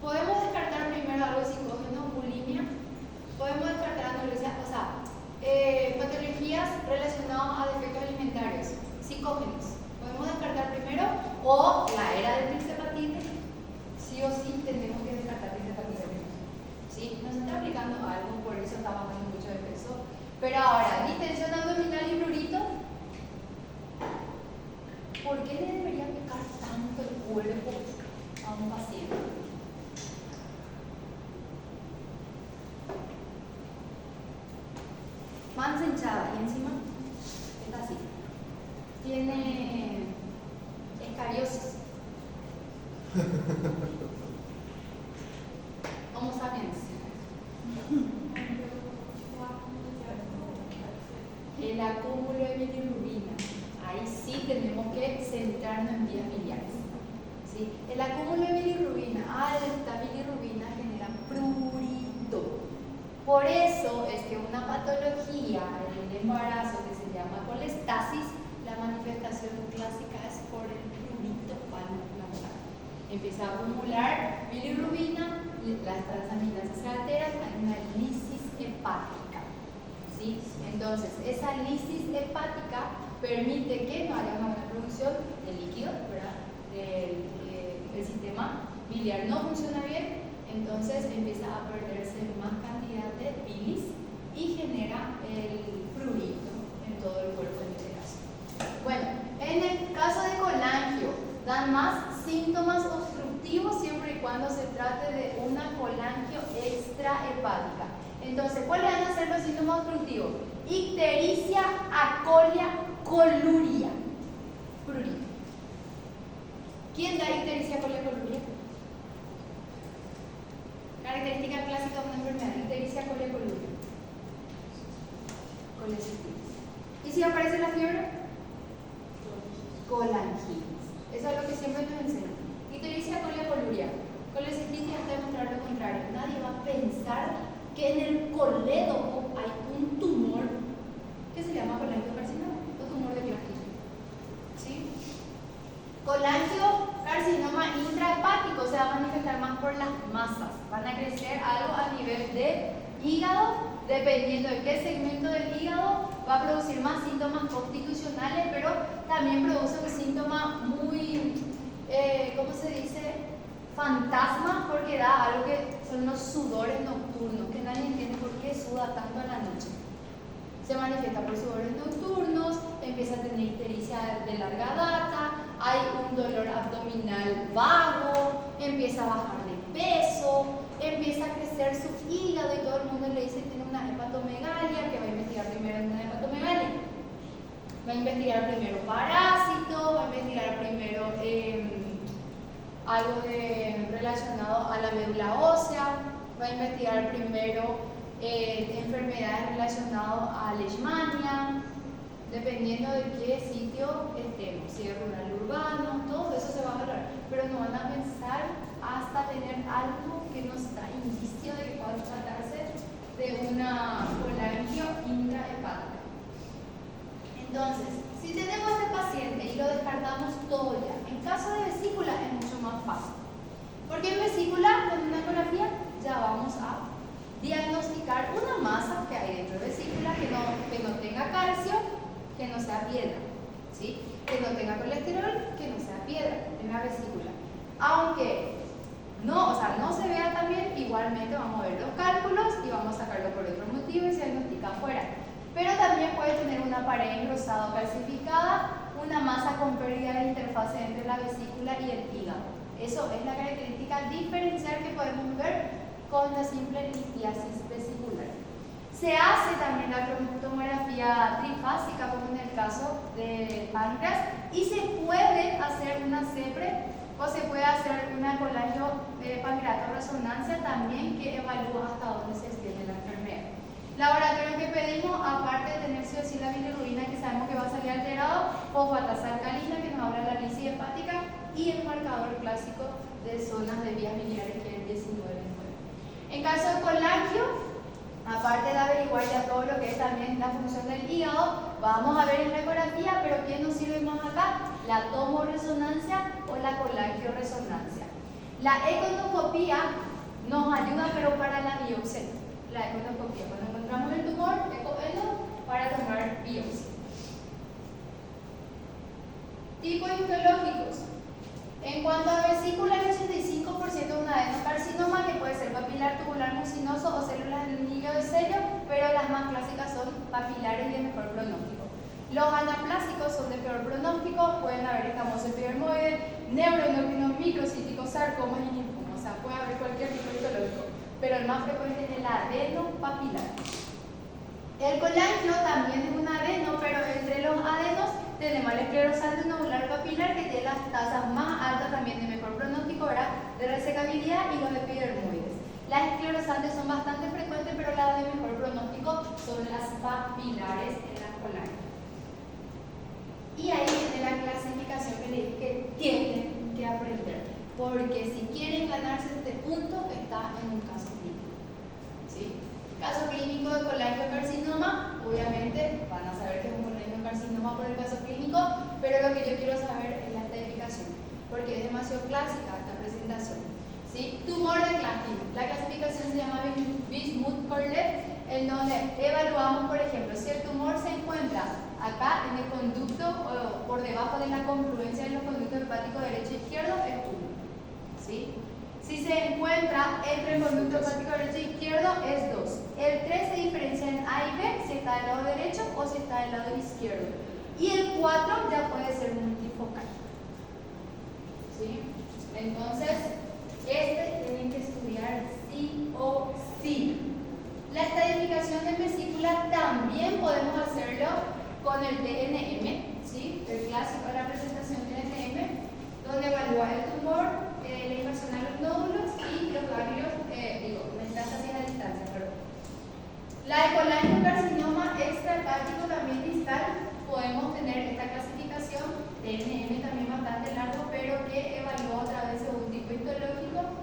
Podemos descartar primero algo psicógeno, bulimia. Podemos descartar anorexia, o sea, patologías relacionadas a defectos alimentarios, psicógenos. Podemos descartar primero, o la era de tricepatite, sí o sí tenemos que descartar tricepatite primero. ¿Sí? Nos está aplicando algo, por eso está bajando mucho de peso. Pero ahora, distensión abdominal y prurito, ¿por qué le debería picar tanto el cuerpo a un paciente? Panza hinchada y encima está así. Tiene escariosis. Homo sapiens. El acúmulo de bilirrubina. Ahí sí tenemos que centrarnos en vías biliares. ¿Sí? El acúmulo de bilirrubina, alta bilirrubina, genera prurito. Por eso es que una patología en el embarazo que se llama colestasis, la manifestación clásica es por el prurito palplantar. Empieza a acumular bilirrubina, las transaminases se alteran, hay una lisis hepática. ¿Sí? Entonces, esa lisis hepática permite que no haya una buena producción de líquido, ¿verdad? El sistema biliar no funciona bien, entonces empieza a perderse más cantidad de bilis y genera el prurito en todo el cuerpo en este caso. Bueno, en el caso de colangio, dan más síntomas obstructivos siempre y cuando se trate de una colangio extrahepática. Entonces, ¿cuáles van a ser los síntomas obstructivos? Ictericia, acolia, coluria, prurito. ¿Quién da ictericia, acolia, coluria? Característica clásica de una enfermedad, ictericia, acolia, coluria. Colecistitis. ¿Y si aparece la fiebre? Colangitis. Eso es lo que siempre nos enseñan. Ictericia, acolia, coluria. Colecistitis hasta demostrar lo contrario. Nadie va a pensar que en el colédoco hay un tumor que se llama colangiocarcinoma o tumor de Klatskin. ¿Sí? Colangiocarcinoma intrahepático se va a manifestar más por las masas. Van a crecer algo a nivel de hígado, dependiendo de qué segmento del hígado, va a producir más síntomas constitucionales, pero también produce un síntoma muy, ¿cómo se dice? Fantasma, porque da algo que son los sudores nocturnos, que nadie entiende por qué suda tanto a la noche. Se manifiesta por sudores nocturnos, empieza a tener ictericia de larga data, hay un dolor abdominal vago, empieza a bajar de peso, empieza a crecer su hígado y todo el mundo le dice que tiene una hepatomegalia, que va a investigar primero en una hepatomegalia. Va a investigar primero parásito, va a investigar primero algo relacionado a la médula ósea, va a investigar primero enfermedades relacionadas a leishmania, dependiendo de qué sitio estemos, si es rural urbano, todo eso se va a hablar, pero no van a pensar hasta tener algo que nos da indicio de que puede tratarse de una colangio intrahepática. Entonces, si tenemos este paciente y lo descartamos todo ya, en caso de vesícula es mucho más fácil, porque en vesícula con una ecografía ya vamos a diagnosticar una masa que hay dentro de vesícula que no tenga calcio, que no sea piedra, ¿sí? Que no tenga colesterol, que no sea piedra en la vesícula. Aunque no se vea tan bien, igualmente vamos a ver los cálculos y vamos a sacar está afuera. Pero también puede tener una pared engrosada o calcificada, una masa con pérdida de interfase entre la vesícula y el hígado. Eso es la característica diferencial que podemos ver con la simple litiasis vesicular. Se hace también la tomografía trifásica, como en el caso del páncreas, y se puede hacer una CEPRE o se puede hacer una colagio pancreato resonancia también, que evalúa hasta dónde se extiende la enfermedad. Laboratorio que pedimos, aparte de tener sí o sí la bilirrubina, que sabemos que va a salir alterado, fosfatasa alcalina, que nos habla de la lisis hepática, y el marcador clásico de zonas de vías biliares, que es el 19-9. En caso de colagio, aparte de averiguar ya todo lo que es también la función del hígado, vamos a ver en la ecografía, pero ¿qué nos sirve más acá? La tomoresonancia o la colagioresonancia. La econoscopía nos ayuda, pero para la biopsia. La econoscopía, cuando encontramos el tumor, ecoeno, para tomar biopsia. Tipos histológicos. En cuanto a vesícula, el 85% de un adenocarcinoma, que puede ser papilar tubular mucinoso o células del anillo de sello, pero las más clásicas son papilares y de mejor pronóstico. Los anaplásicos son de peor pronóstico, pueden haber escamoso epidermoide, neuroendocrino, microcítico, sarcomas y linfomas, o sea, puede haber cualquier tipo histológico, pero el más frecuente es el adenopapilar. El colangio también es un adeno, pero entre los adenos tenemos el esclerosante nodular papilar, que tiene las tasas más altas también de mejor pronóstico, ¿verdad?, de resecabilidad, y los epidermoides. Las esclerosantes son bastante frecuentes, pero las de mejor pronóstico son las papilares en las colangias. Y ahí viene la clasificación que les dije que tienen que aprender, porque si quieren ganarse este punto, está en un caso clínico. ¿Sí? Caso clínico de colangiocarcinoma, obviamente van a saber que es un colangiocarcinoma por el caso clínico, pero lo que yo quiero saber es la estadificación, porque es demasiado clásica esta presentación. ¿Sí? Tumor de Klatskin. La clasificación se llama Bismuth-Corlett, en donde evaluamos, por ejemplo, si el tumor se encuentra acá en el conducto o por debajo de la confluencia de los conductos hepáticos derecho e izquierdo, es 1. ¿Sí? Si se encuentra entre el conducto hepático derecho e izquierdo, es 2. El 3 se diferencia en A y B, si está del lado derecho o si está del lado izquierdo. Y el 4 ya puede ser multifocal. ¿Sí? Entonces, tienen que estudiar sí o sí. La estadificación de vesícula también podemos hacerlo con el TNM, ¿sí? El clásico de la presentación TNM, donde evalúa el tumor, la invasión a los nódulos y los ganglios, metástasis a distancia, perdón. La de colangiocarcinoma extrahepático también distal, podemos tener esta clasificación, TNM también bastante largo, pero que evalúa otra vez según tipo histológico,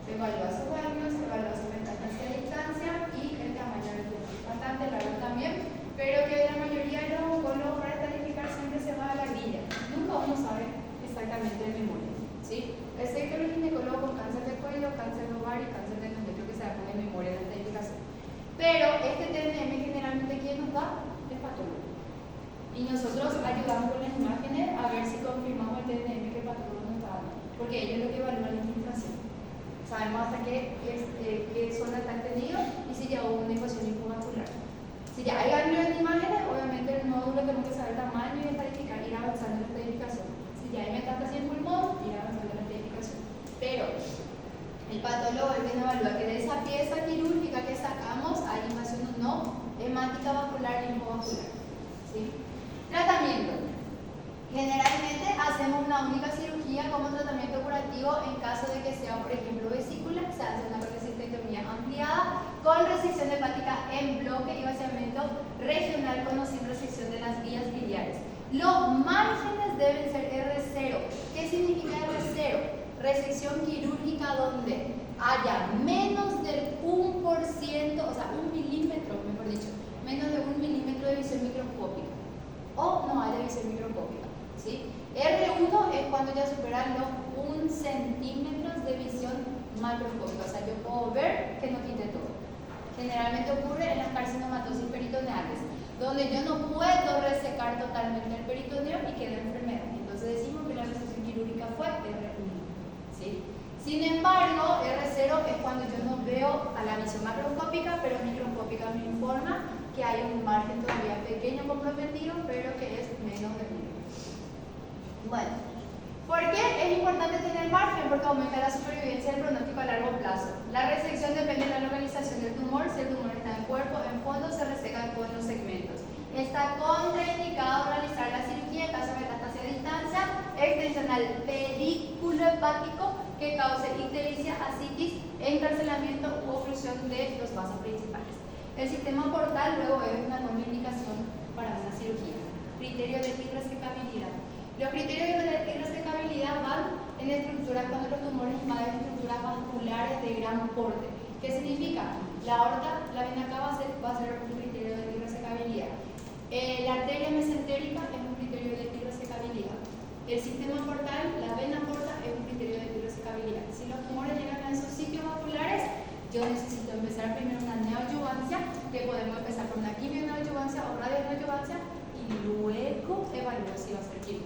evalúa sus ganglios, evalúa su metástasis a distancia y el tamaño del tumor. Bastante largo también, pero que la mayoría de los oncólogos para estadificar siempre se va a la grilla. Nunca uno sabe exactamente de memoria. ¿Sí? Excepto los ginecólogos con cáncer de cuello, cáncer de ovario y cáncer de endometrio, que se da de memoria de la estadificación. Pero este TNM generalmente, ¿quién nos da? El patólogo. Y nosotros ayudamos con las imágenes a ver si confirmamos el TNM que el patólogo nos está dando, porque ellos es lo que evalúan la infiltración. Sabemos hasta qué zona está entendido y si ya hubo una invasión linfomacular. Si ya hay ganglio en imágenes, obviamente el nódulo tenemos que saber el tamaño y estadificar, ir avanzando en la estadificación. Si ya hay metástasis en pulmón, ir avanzando en la estadificación. Pero el patólogo es quien evalúa que de esa pieza quirúrgica que sacamos hay invasión o no hemática vascular linfovascular. ¿Sí? Tratamiento. Generalmente hacemos una única cirugía como tratamiento curativo en caso de que sea, por ejemplo, vesícula. Se hace una colecistectomía ampliada con resección hepática en bloque y vaciamiento regional con o sin resección de las vías biliares. Los márgenes deben ser R0. ¿Qué significa R0? Resección quirúrgica donde haya menos del 1%, o sea, 1 milímetro, mejor dicho, menos de 1 milímetro de visión microscópica, o no haya visión microscópica. ¿Sí? R1 es cuando ya superan los 1 centímetro de visión macroscópica, o sea, yo puedo ver que no quite todo. Generalmente ocurre en las carcinomatosis peritoneales, donde yo no puedo resecar totalmente el peritoneo y queda enfermedad. Entonces decimos que la resección quirúrgica fue R1. ¿Sí? Sin embargo, R0 es cuando yo no veo a la visión macroscópica, pero microscópica me informa que hay un margen todavía pequeño comprometido, pero que es menos de 1. Bueno, ¿por qué es importante tener margen? Porque aumenta la supervivencia del pronóstico a largo plazo. La resección depende de la localización del tumor. Si el tumor está en cuerpo, en fondo, se reseca en todos los segmentos. Está contraindicado realizar la cirugía en caso de metástasis a distancia, extensional pedículo hepático que cause ictericia, ascitis, encarcelamiento u oclusión de los vasos principales. El sistema portal luego es una contraindicación para una cirugía. Criterio de irresecabilidad. Los criterios de irresecabilidad van en estructuras cuando los tumores invaden estructuras vasculares de gran porte. ¿Qué significa? La aorta, la vena cava va a ser un criterio de irresecabilidad. La arteria mesentérica es un criterio de irresecabilidad. El sistema portal, la vena porta, es un criterio de irresecabilidad. Si los tumores llegan a esos sitios vasculares, yo necesito empezar primero una neoadyuvancia, que podemos empezar con una quimio-neoadyuvancia o radio-neoadyuvancia, y luego evaluar si va a ser quimio.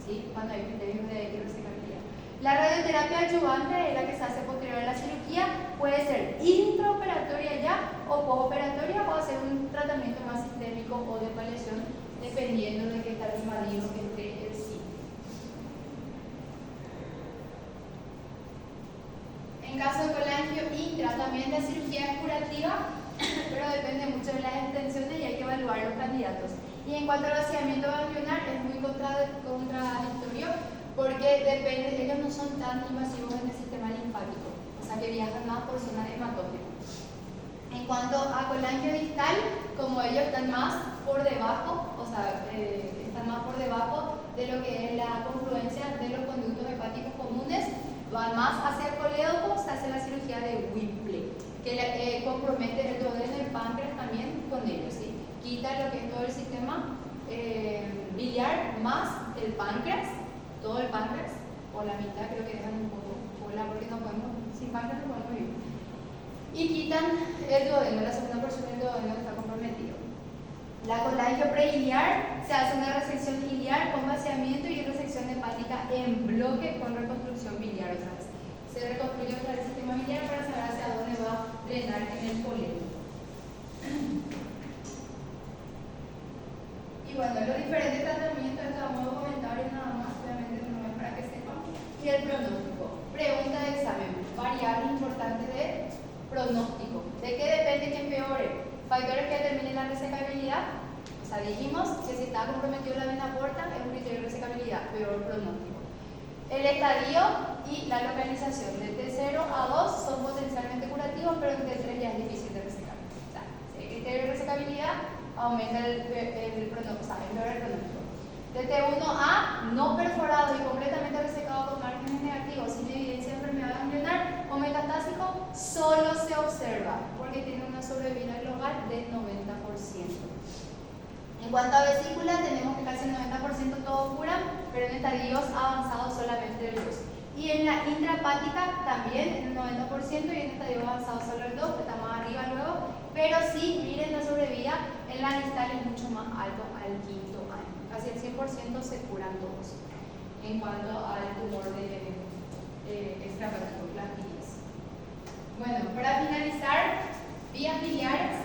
¿Sí? Cuando hay criterios de irresecabilidad. La radioterapia adyuvante es la que se hace posterior a la cirugía, puede ser intraoperatoria ya o postoperatoria o hacer un tratamiento más sistémico o de paliación dependiendo de qué tan invadido esté el sitio. En caso de colangio intra, también la cirugía es curativa, pero depende mucho de las extensiones y hay que evaluar los candidatos. Y en cuanto al vaciamiento ganglionar, es muy contradictorio porque depende, ellos no son tan invasivos en el sistema linfático, o sea que viajan más por zonas hematógenas. En cuanto a colangio distal, como ellos están más por debajo, o sea, están más por debajo de lo que es la confluencia de los conductos hepáticos comunes, van más hacia el colédoco, se hace la cirugía de Whipple, que compromete el duodeno y el páncreas también con ellos, ¿sí? Quita lo que es todo el sistema biliar más el páncreas, todo el páncreas, o la mitad, creo que dejan un poco, porque no podemos, sin páncreas no podemos vivir. Y quitan el duodeno, la segunda porción del duodeno está comprometido. La colangio preiliar, se hace una resección iliar con vaciamiento y resección hepática en bloque con reconstrucción biliar otra vez. Se reconstruye otra vez el sistema biliar para saber hacia dónde va a drenar en el colédoco. Y bueno, los diferentes tratamientos, esto vamos a comentar y nada más, obviamente no es para que sepan. Y el pronóstico. Pregunta de examen. Variable importante de pronóstico. ¿De qué depende que empeore? Factores que determinen la resecabilidad. O sea, dijimos que si está comprometido la vena porta es un criterio de resecabilidad, peor pronóstico. El estadio y la localización de T0 a 2 son potencialmente curativos, pero en T3 ya es difícil de resecar. O sea, si el criterio de resecabilidad aumenta el pronóstico, o sea, empeora el pronóstico. De T1A, no perforado y completamente resecado con márgenes negativos, sin evidencia de enfermedad ganglionar o metastásico, solo se observa porque tiene una sobrevida global del 90%. En cuanto a vesícula, tenemos que casi el 90% todos curan, pero en estadios avanzados solamente el 2%. Y en la intrahepática también en el 90% y en estadios avanzados solo el 2%, que está más arriba luego, pero sí, miren la sobrevida en la distal es mucho más alto al quinto año. Casi el 100% se curan todos en cuanto al tumor de extrahepático, las bilias. Bueno, para finalizar, vías biliares,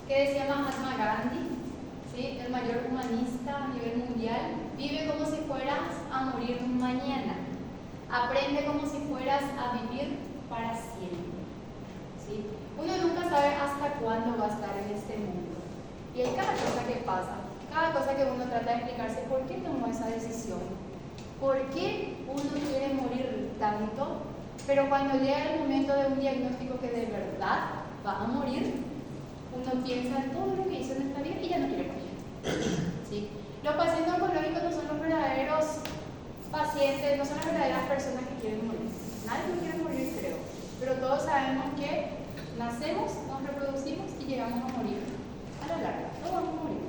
que decía Mahatma Gandhi, ¿sí? El mayor humanista a nivel mundial, vive como si fueras a morir mañana, aprende como si fueras a vivir para siempre, ¿sí? Uno nunca sabe hasta cuándo va a estar en este mundo y hay cada cosa que pasa, cada cosa que uno trata de explicarse por qué tomó esa decisión, por qué uno quiere morir tanto, pero cuando llega el momento de un diagnóstico que de verdad va a morir, uno piensa en todo lo que hizo en esta vida y ya no quiere morir. ¿Sí? Los pacientes oncológicos no son los verdaderos pacientes, no son las verdaderas personas que quieren morir. Nadie quiere morir, creo, pero todos sabemos que nacemos, nos reproducimos y llegamos a morir a la larga. Todos vamos a morir.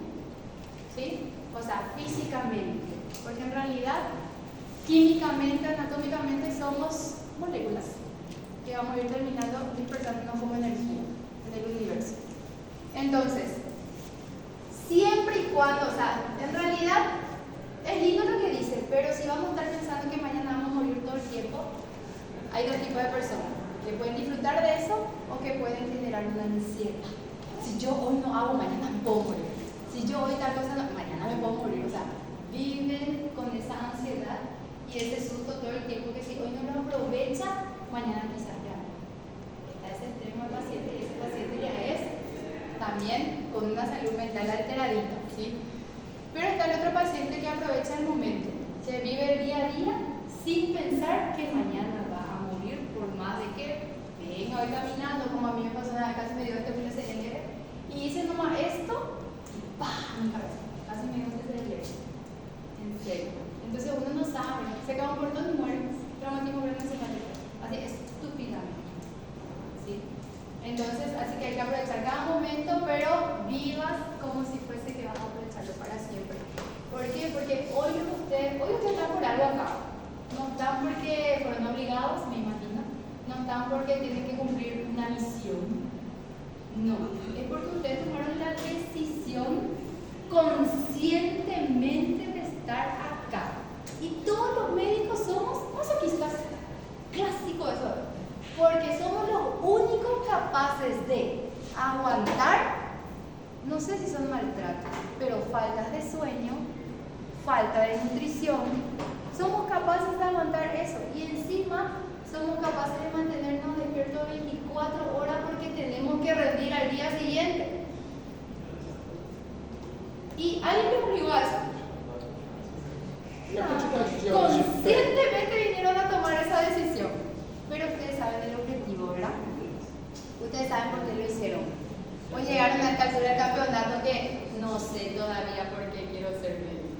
¿Sí? O sea, físicamente, porque en realidad químicamente, anatómicamente somos moléculas que vamos a ir terminando dispersándonos como energía en el universo. Entonces, siempre y cuando, o sea, en realidad es lindo lo que dice, pero si vamos a estar pensando que mañana vamos a morir todo el tiempo, hay dos tipos de personas que pueden disfrutar de eso o que pueden generar una ansiedad. si yo hoy no hago, mañana me puedo morir. Si yo hoy tal cosa, no, mañana me puedo morir. O sea, viven con esa ansiedad y ese susto todo el tiempo que si hoy no lo aprovecha, mañana quizás ya no. Está ese extremo del paciente y ese paciente ya es también con una salud mental alteradita, ¿sí? Pero está el otro paciente que aprovecha el momento, que vive el día a día sin pensar que mañana va a morir por más de que venga hoy caminando, como a mí me pasó, casi me dio este filo y hice nomás esto y ¡pah! Mi cabeza, casi me dio este cerebro. En serio. Entonces uno no sabe, se acaba un portón y muere, traumatismo craneoencefálico, así estúpidamente, ¿sí? Entonces, así que hay que aprovechar cada momento, pero vivas como si fuese que vas a aprovecharlo para siempre. ¿Por qué? Porque hoy ustedes están por algo acá. No están porque fueron obligados, me imagino. No están porque tienen que cumplir una misión. No, es porque ustedes tomaron la decisión conscientemente de estar acá. Y todos los médicos somos masoquistas. Clásico eso. Porque somos los únicos capaces de aguantar, no sé si son maltratos, pero faltas de sueño, falta de nutrición. Somos capaces de aguantar eso y encima somos capaces de mantenernos despiertos 24 horas porque tenemos que rendir al día siguiente. ¿Y alguien me obligó a eso? No. Conscientemente vinieron a tomar esa decisión. Pero ustedes saben el objetivo, ¿verdad? Ustedes saben por qué lo hicieron. Hoy llegaron a esta altura del campeonato que no sé todavía por qué quiero ser médico.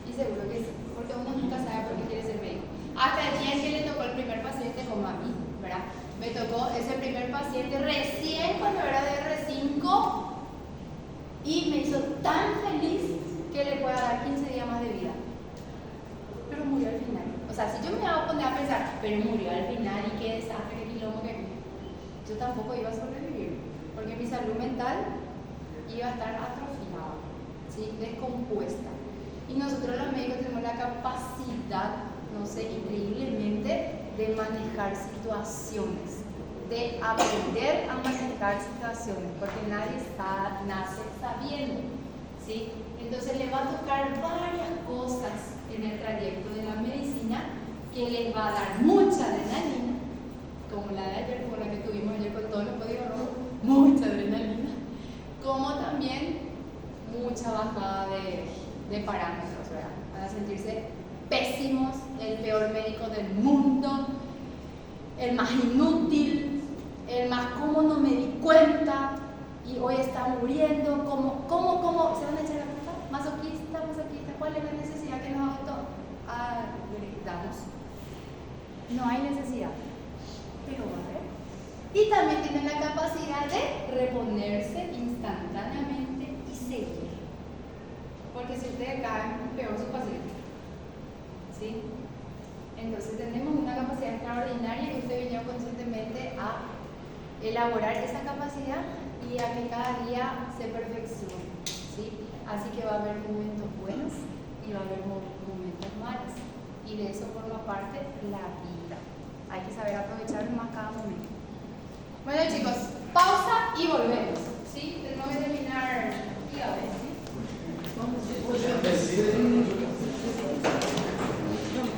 Y seguro que sí, porque uno nunca sabe por qué quiere ser médico. Hasta el día en que le tocó el primer paciente, como a mí, ¿verdad? Me tocó ese primer paciente recién cuando era de R5 y me hizo tan feliz que le pueda dar 15 días más de vida. Pero murió al final. O sea, si yo me iba a poner a pensar, pero murió al final y qué desastre, qué quilombo, que yo tampoco iba a sobrevivir, porque mi salud mental iba a estar atrofiada, ¿sí? Descompuesta. Y nosotros los médicos tenemos la capacidad, no sé, increíblemente, de manejar situaciones, de aprender a manejar situaciones, porque nadie nace sabiendo, ¿sí? Entonces les va a tocar varias cosas en el trayecto de la medicina que les va a dar mucha adrenalina, como la de ayer, como la que tuvimos ayer con todos los códigos rojos, mucha adrenalina, como también mucha bajada de parámetros, ¿verdad? Van a sentirse pésimos, el peor médico del mundo, el más inútil, el más cómo no me di cuenta y hoy está muriendo, ¿cómo? ¿Se van a echar la culpa? Masoquista, ¿cuál es la necesidad que nos damos? No hay necesidad, pero va a haber. Y también tienen la capacidad de reponerse instantáneamente y seguir. Porque si ustedes caen, peor su paciente. ¿Sí? Entonces tenemos una capacidad extraordinaria y usted vino conscientemente a elaborar esa capacidad y a que cada día se perfeccione, ¿sí? Así que va a haber momentos buenos y va a haber momentos malos y de eso forma parte la vida. Hay que saber aprovechar más cada momento. Bueno chicos, pausa y volvemos, ¿sí?